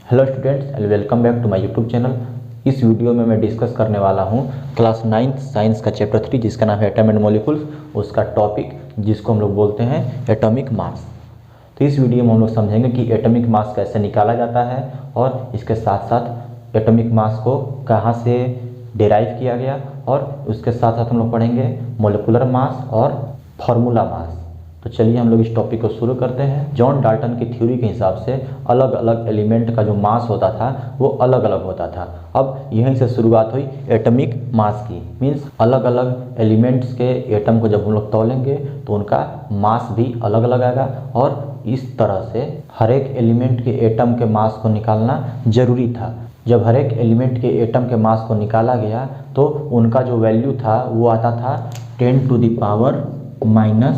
Hello students and welcome back to my YouTube channel. इस video में मैं discuss करने वाला हूं क्लास 9th साइंस का चैप्टर 3 जिसका नाम है एटम एंड मॉलिक्यूल्स, उसका टॉपिक जिसको हम लोग बोलते हैं एटॉमिक मास। तो इस वीडियो में हम लोग समझेंगे कि एटॉमिक मास कैसे निकाला जाता है और इसके साथ साथ एटॉमिक मास को कहाँ से डिराइव किया गया, और उसके साथ साथ हम लोग पढ़ेंगे मॉलिक्यूलर मास और फार्मूला मास। तो चलिए हम लोग इस टॉपिक को शुरू करते हैं। जॉन डाल्टन की थ्योरी के हिसाब से अलग अलग एलिमेंट का जो मास होता था वो अलग अलग होता था। अब यहीं से शुरुआत हुई एटॉमिक मास की। मीन्स अलग अलग एलिमेंट्स के एटम को जब हम लोग तौलेंगे तो उनका मास भी अलग अलग आएगा, और इस तरह से हर एक एलिमेंट के एटम के मास को निकालना जरूरी था। जब हर एक एलिमेंट के एटम के मास को निकाला गया तो उनका जो वैल्यू था वो आता था 10⁻⁻⁴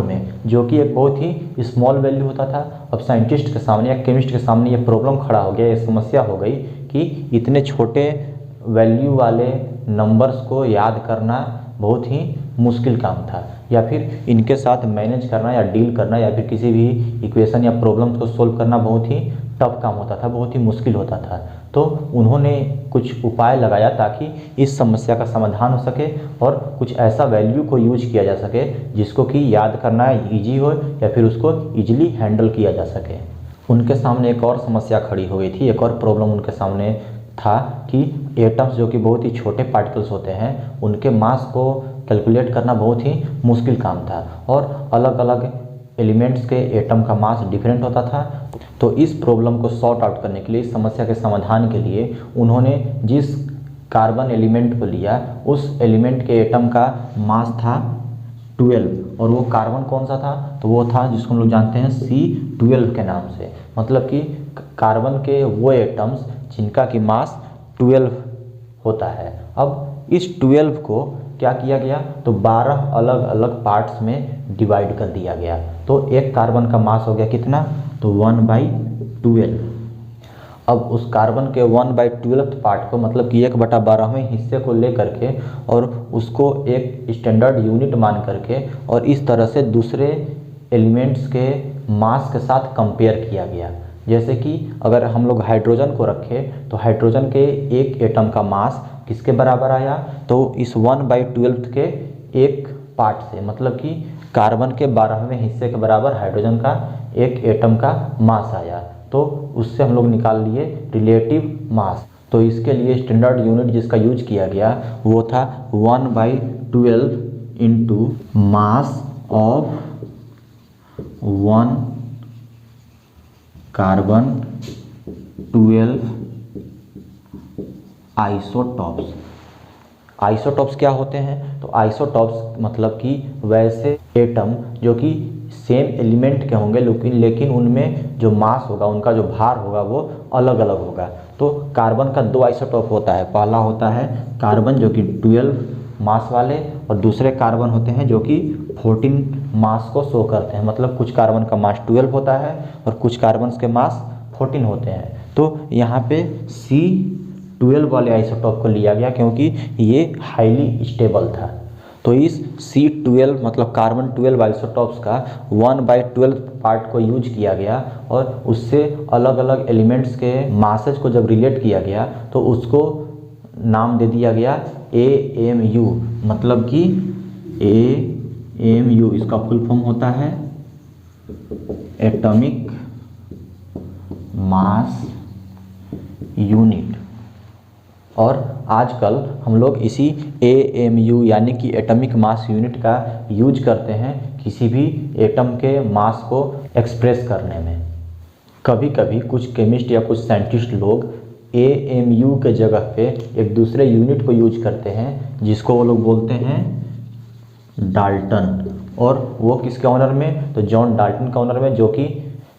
में, जो कि एक बहुत ही स्मॉल वैल्यू होता था। अब साइंटिस्ट के सामने या केमिस्ट के सामने ये प्रॉब्लम खड़ा हो गया, ये समस्या हो गई कि इतने छोटे वैल्यू वाले नंबर्स को याद करना बहुत ही मुश्किल काम था, या फिर इनके साथ मैनेज करना या डील करना या फिर किसी भी इक्वेशन या प्रॉब्लम्स को सोल्व करना बहुत ही टफ काम होता था, बहुत ही मुश्किल होता था। तो उन्होंने कुछ उपाय लगाया ताकि इस समस्या का समाधान हो सके और कुछ ऐसा वैल्यू को यूज किया जा सके जिसको कि याद करना इजी हो या फिर उसको इजीली हैंडल किया जा सके। उनके सामने एक और समस्या खड़ी हो गई थी, एक और प्रॉब्लम उनके सामने था कि एटम्स जो कि बहुत ही छोटे पार्टिकल्स होते हैं उनके मास को कैलकुलेट करना बहुत ही मुश्किल काम था, और अलग अलग एलिमेंट्स के एटम का मास डिफरेंट होता था। तो इस प्रॉब्लम को सॉर्ट आउट करने के लिए, इस समस्या के समाधान के लिए उन्होंने जिस कार्बन एलिमेंट को लिया उस एलिमेंट के एटम का मास था 12, और वो कार्बन कौन सा था, तो वो था जिसको हम लोग जानते हैं C12 के नाम से। मतलब कि कार्बन के वो एटम्स जिनका कि मास 12 होता है। अब इस 12 को क्या किया गया, तो 12 अलग अलग पार्ट्स में डिवाइड कर दिया गया। तो एक कार्बन का मास हो गया कितना, तो 1/12। अब उस कार्बन के 1/12 पार्ट को, मतलब कि 1/12वें हिस्से को ले करके और उसको एक स्टैंडर्ड यूनिट मान करके और इस तरह से दूसरे एलिमेंट्स के मास के साथ कंपेयर किया गया। जैसे कि अगर हम लोग हाइड्रोजन को रखें तो हाइड्रोजन के एक एटम का मास किसके बराबर आया, तो इस 1/12 के एक पार्ट से, मतलब कि कार्बन के 12वें हिस्से के बराबर हाइड्रोजन का एक एटम का मास आया। तो उससे हम लोग निकाल लिए रिलेटिव मास। तो इसके लिए स्टैंडर्ड यूनिट जिसका यूज किया गया वो था 1/12 into mass of 1 carbon 12 isotopes. Isotopes क्या होते हैं, तो आइसोटॉप्स मतलब कि वैसे एटम जो कि सेम एलिमेंट के होंगे लेकिन उनमें जो मास होगा, उनका जो भार होगा वो अलग अलग होगा। तो कार्बन का 2 आइसोटॉप होता है। पहला होता है कार्बन जो कि 12 मास वाले, और दूसरे कार्बन होते हैं जो कि 14 मास को शो करते हैं। मतलब कुछ कार्बन का मास 12 होता है और कुछ कार्बन के मास 14 होते हैं। तो यहाँ पे C12 वाले आइसोटॉप को लिया गया क्योंकि ये हाईली स्टेबल था। तो इस C12 मतलब कार्बन 12 आइसोटॉप्स का 1/12 पार्ट को यूज किया गया, और उससे अलग अलग एलिमेंट्स के मासेज को जब रिलेट किया गया तो उसको नाम दे दिया गया AMU। मतलब कि AMU इसका फुल फॉर्म होता है एटॉमिक मास यूनिट। और आजकल हम लोग इसी AMU यानी कि एटॉमिक मास यूनिट का यूज करते हैं किसी भी एटम के मास को एक्सप्रेस करने में। कभी कभी कुछ केमिस्ट या कुछ साइंटिस्ट लोग AMU के जगह पे एक दूसरे यूनिट को यूज करते हैं जिसको वो लोग बोलते हैं डाल्टन। और वो किसके ऑनर में, तो जॉन डाल्टन का ऑनर में, जो कि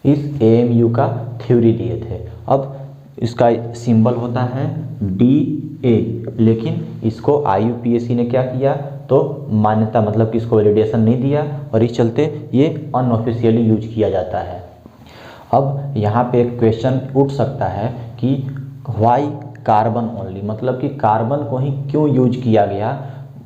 इस AMU का थ्योरी दिए थे। अब इसका सिंबल होता है DA, लेकिन इसको IUPAC ने क्या किया, तो मान्यता मतलब कि इसको वैलिडेशन नहीं दिया, और इस चलते ये अनऑफिशियली यूज किया जाता है। अब यहाँ पे एक क्वेश्चन उठ सकता है कि व्हाई कार्बन ओनली, मतलब कि कार्बन को ही क्यों यूज किया गया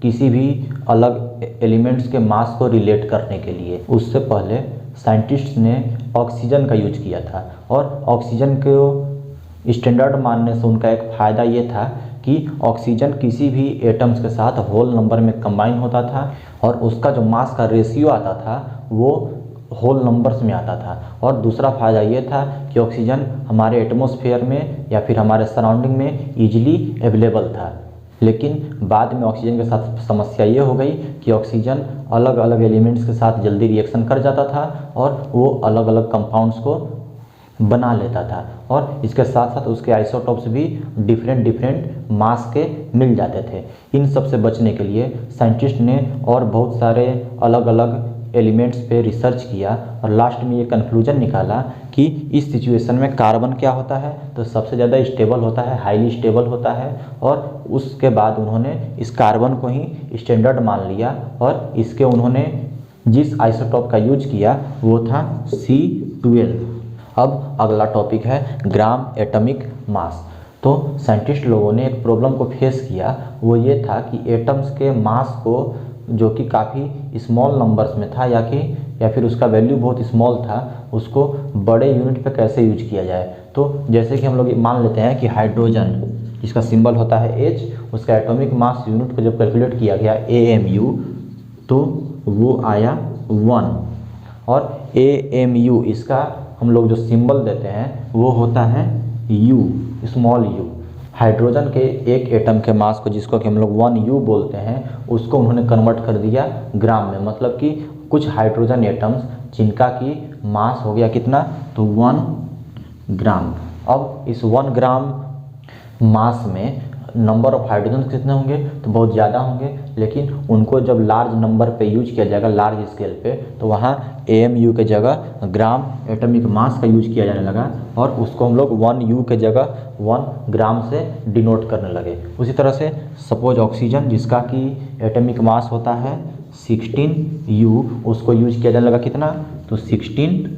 किसी भी अलग एलिमेंट्स के मास को रिलेट करने के लिए। उससे पहले साइंटिस्ट ने ऑक्सीजन का यूज किया था और ऑक्सीजन को स्टैंडर्ड मानने से उनका एक फ़ायदा ये था कि ऑक्सीजन किसी भी एटम्स के साथ होल नंबर में कंबाइन होता था और उसका जो मास का रेशियो आता था वो होल नंबर्स में आता था। और दूसरा फ़ायदा ये था कि ऑक्सीजन हमारे एटमॉस्फेयर में या फिर हमारे सराउंडिंग में ईजिली अवेलेबल था। लेकिन बाद में ऑक्सीजन के साथ समस्या ये हो गई कि ऑक्सीजन अलग अलग एलिमेंट्स के साथ जल्दी रिएक्शन कर जाता था और वो अलग अलग कंपाउंड्स को बना लेता था और इसके साथ साथ उसके आइसोटॉप्स भी डिफरेंट मास के मिल जाते थे। इन सब से बचने के लिए साइंटिस्ट ने और बहुत सारे अलग अलग एलिमेंट्स पे रिसर्च किया और लास्ट में ये कंक्लूजन निकाला कि इस सिचुएशन में कार्बन क्या होता है तो सबसे ज़्यादा स्टेबल होता है, हाईली स्टेबल होता है। और उसके बाद उन्होंने इस कार्बन को ही स्टैंडर्ड मान लिया और इसके उन्होंने जिस आइसोटॉप का यूज किया वो था C12। अब अगला टॉपिक है ग्राम एटॉमिक मास। तो साइंटिस्ट लोगों ने एक प्रॉब्लम को फेस किया, वो ये था कि एटम्स के मास को जो कि काफ़ी स्मॉल नंबर्स में था या फिर उसका वैल्यू बहुत स्मॉल था, उसको बड़े यूनिट पे कैसे यूज किया जाए। तो जैसे कि हम लोग मान लेते हैं कि हाइड्रोजन जिसका सिंबल होता है H, उसका एटॉमिक मास यूनिट को जब कैलकुलेट किया गया AMU तो वो आया 1 और AMU इसका हम लोग जो सिंबल देते हैं वो होता है U, स्मॉल u। हाइड्रोजन के एक एटम के मास को जिसको कि हम लोग 1U बोलते हैं उसको उन्होंने कन्वर्ट कर दिया ग्राम में। मतलब कि कुछ हाइड्रोजन एटम्स जिनका कि मास हो गया कितना तो 1 ग्राम। अब इस 1 ग्राम मास में नंबर ऑफ हाइड्रोजन कितने होंगे तो बहुत ज़्यादा होंगे, लेकिन उनको जब लार्ज नंबर पे यूज किया जाएगा लार्ज स्केल पे तो वहाँ AMU के जगह ग्राम एटॉमिक मास का यूज किया जाने लगा और उसको हम लोग 1U के जगह 1 ग्राम से डिनोट करने लगे। उसी तरह से सपोज ऑक्सीजन जिसका कि एटॉमिक मास होता है 16U, उसको यूज किया जाने लगा कितना तो 16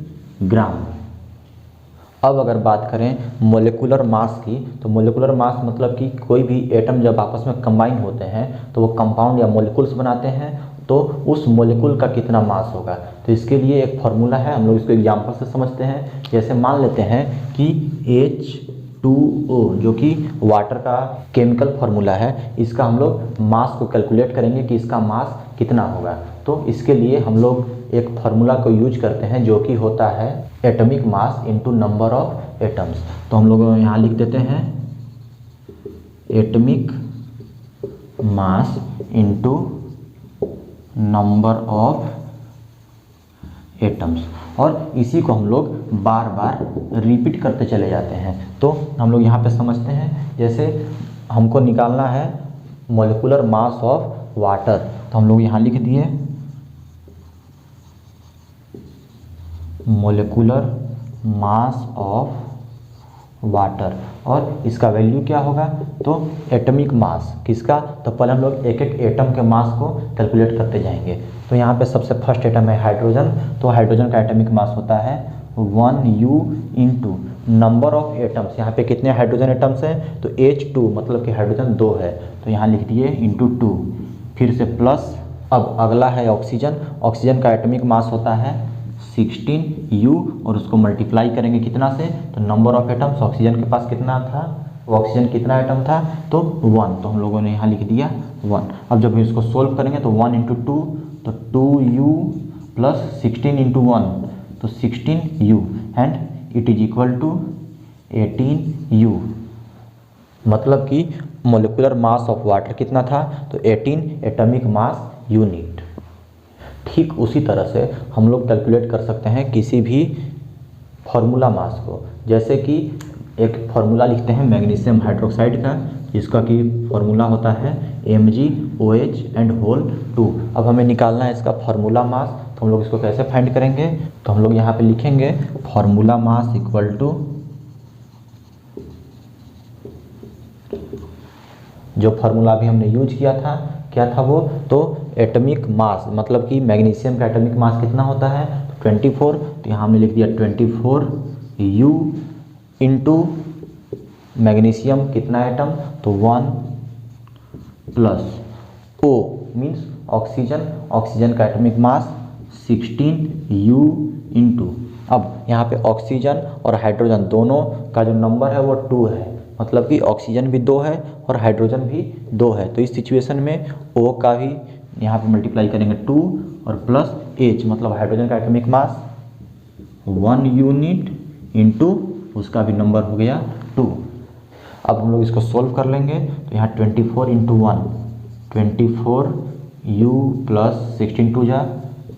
ग्राम। अब अगर बात करें मोलिकुलर मास की तो मोलिकुलर मास मतलब कि कोई भी एटम जब आपस में कंबाइन होते हैं तो वो कंपाउंड या मोलिकुल्स बनाते हैं, तो उस मोलिकुल का कितना मास होगा। तो इसके लिए एक फार्मूला है, हम लोग इसको एग्जांपल से समझते हैं। जैसे मान लेते हैं कि H2O जो कि वाटर का केमिकल फार्मूला है, इसका हम लोग मास को कैलकुलेट करेंगे कि इसका मास कितना होगा। तो इसके लिए हम लोग एक फार्मूला को यूज करते हैं जो कि होता है atomic mass into number of atoms. तो हम लोग यहाँ लिख देते हैं atomic mass into number of atoms और इसी को हम लोग बार बार रिपीट करते चले जाते हैं। तो हम लोग यहाँ पे समझते हैं, जैसे हमको निकालना है मोलिकुलर मास ऑफ वाटर, तो हम लोग यहाँ लिख दिए मोलिकुलर मास ऑफ वाटर और इसका वैल्यू क्या होगा तो एटॉमिक मास किसका, तो पहले हम लोग एक एक एटम के मास को कैलकुलेट करते जाएंगे। तो यहाँ पे सबसे फर्स्ट एटम है हाइड्रोजन, तो हाइड्रोजन का एटॉमिक मास होता है 1U into number of atoms. यहाँ पे कितने हाइड्रोजन एटम्स हैं तो H2 मतलब कि हाइड्रोजन 2 है, तो यहाँ लिख दिए इंटू 2, फिर से प्लस। अब अगला है ऑक्सीजन, ऑक्सीजन का एटॉमिक मास होता है 16U और उसको मल्टीप्लाई करेंगे कितना से तो नंबर ऑफ एटम्स। ऑक्सीजन के पास कितना था, ऑक्सीजन कितना एटम था तो 1, तो हम लोगों ने यहाँ लिख दिया 1। अब जब इसको सोल्व करेंगे तो 1 इंटू 2 तो 2U प्लस 16 इंटू 1 तो 16U and it is equal to 18U। मतलब कि मोलिकुलर मास ऑफ वाटर कितना था तो 18 एटॉमिक मास यूनिट। ठीक उसी तरह से हम लोग कैलकुलेट कर सकते हैं किसी भी फार्मूला मास को। जैसे कि एक फार्मूला लिखते हैं मैग्नीशियम हाइड्रोक्साइड का जिसका कि फार्मूला होता है MgOH एंड होल 2। अब हमें निकालना है इसका फार्मूला मास, तो हम लोग इसको कैसे फाइंड करेंगे तो हम लोग यहाँ पे लिखेंगे फार्मूला मास इक्वल टू जो फार्मूला भी हमने यूज किया था क्या था वो तो एटॉमिक मास, मतलब कि मैग्नीशियम का एटॉमिक मास कितना होता है तो 24, तो यहाँ हमने लिख दिया 24U इंटू मैग्नीशियम कितना एटम तो 1 plus O means oxygen, oxygen का एटॉमिक मास 16U इंटू, अब यहाँ पे ऑक्सीजन और हाइड्रोजन दोनों का जो नंबर है वो 2 है, मतलब कि ऑक्सीजन भी 2 है और हाइड्रोजन भी 2 है। तो इस सिचुएशन में O का भी यहाँ पे मल्टीप्लाई करेंगे 2 और प्लस H, मतलब हाइड्रोजन का एटॉमिक मास 1 यूनिट इंटू उसका भी नंबर हो गया 2। अब हम लोग इसको सोल्व कर लेंगे तो यहाँ 24 इंटू 1 24U प्लस 16 2 जा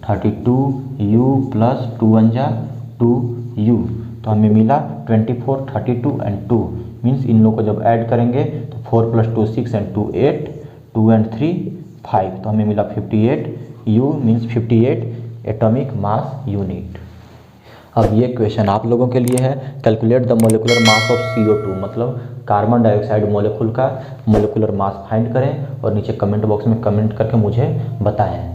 32U प्लस 2 1 जा 2U, तो हमें मिला 24 32 एंड 2 मीन्स इन लोग को जब ऐड करेंगे तो 4 प्लस 2 6 एंड 2 8 2 एंड 3 5, तो हमें मिला 58U means 58 atomic mass unit. अब ये क्वेश्चन आप लोगों के लिए है, calculate the molecular mass of CO2, मतलब कार्बन डाइऑक्साइड मोलिकुल का मोलिकुलर मास फाइंड करें और नीचे कमेंट बॉक्स में कमेंट करके मुझे बताएं।